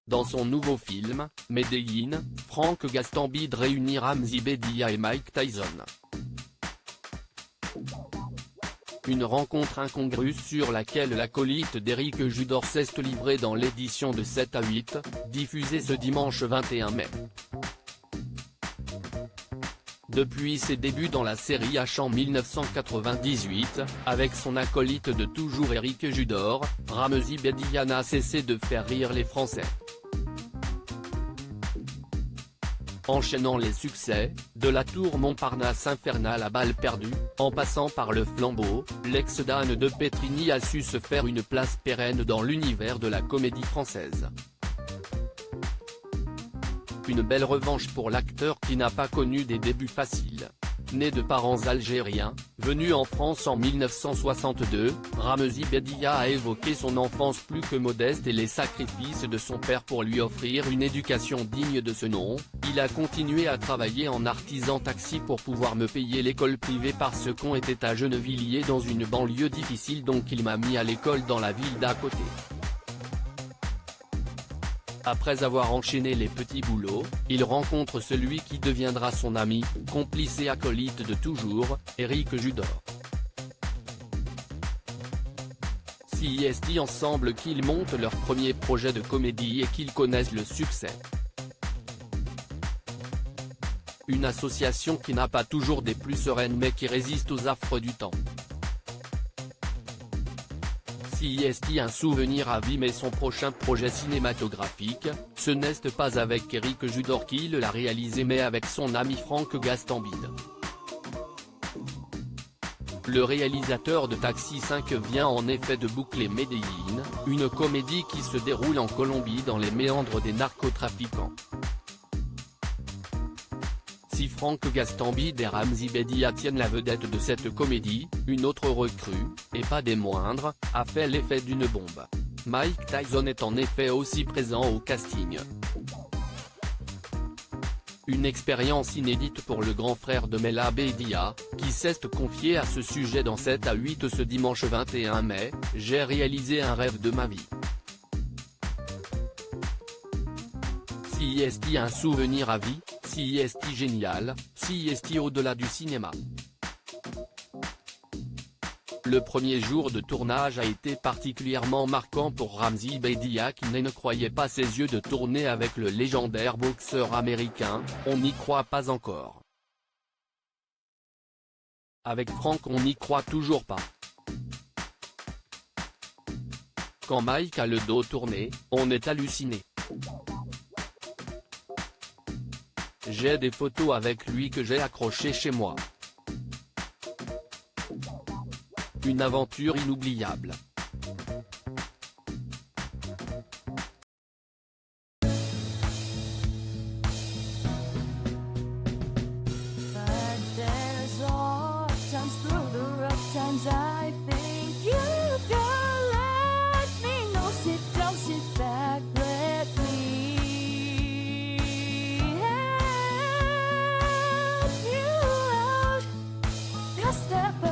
Dans son nouveau film, Medellín, Franck Gastambide réunit Ramzy Bedia et Mike Tyson. Une rencontre incongrue sur laquelle l'acolyte d'Éric Judor s'est livré dans l'édition de 7 à 8, diffusée ce dimanche 21 mai. Depuis ses débuts dans la série H en 1998, avec son acolyte de toujours Éric Judor, Ramzy Bedia n'a cessé de faire rire les Français. Enchaînant les succès, de la tour Montparnasse infernale à balles perdues, en passant par le flambeau, l'ex-Dan de Pétrigny a su se faire une place pérenne dans l'univers de la comédie française. Une belle revanche pour l'acteur qui n'a pas connu des débuts faciles. Né de parents algériens, venu en France en 1962, Ramzy Bedia a évoqué son enfance plus que modeste et les sacrifices de son père pour lui offrir une éducation digne de ce nom. Il a continué à travailler en artisan taxi pour pouvoir me payer l'école privée parce qu'on était à Gennevilliers dans une banlieue difficile, donc il m'a mis à l'école dans la ville d'à côté. Après avoir enchaîné les petits boulots, il rencontre celui qui deviendra son ami, complice et acolyte de toujours, Éric Judor. C'est ensemble qu'ils montent leur premier projet de comédie et qu'ils connaissent le succès. Une association qui n'a pas toujours des plus sereines mais qui résiste aux affres du temps. C'est un souvenir à vie, mais son prochain projet cinématographique, ce n'est pas avec Éric Judor qu'il l'a réalisé mais avec son ami Franck Gastambide. Le réalisateur de Taxi 5 vient en effet de boucler Medellín, une comédie qui se déroule en Colombie dans les méandres des narcotrafiquants. Si Franck Gastambide et Ramzy Bedia tiennent la vedette de cette comédie, une autre recrue, et pas des moindres, a fait l'effet d'une bombe. Mike Tyson est en effet aussi présent au casting. Une expérience inédite pour le grand frère de Mela Bedia, qui s'est confié à ce sujet dans 7 à 8 ce dimanche 21 mai, « J'ai réalisé un rêve de ma vie. C'est un souvenir à vie, c'est génial, c'est au-delà du cinéma. » Le premier jour de tournage a été particulièrement marquant pour Ramzy Bedia qui ne croyait pas ses yeux de tourner avec le légendaire boxeur américain, on n'y croit pas encore. Avec Franck on n'y croit toujours pas. Quand Mike a le dos tourné, on est halluciné. J'ai des photos avec lui que j'ai accrochées chez moi. Une aventure inoubliable. Step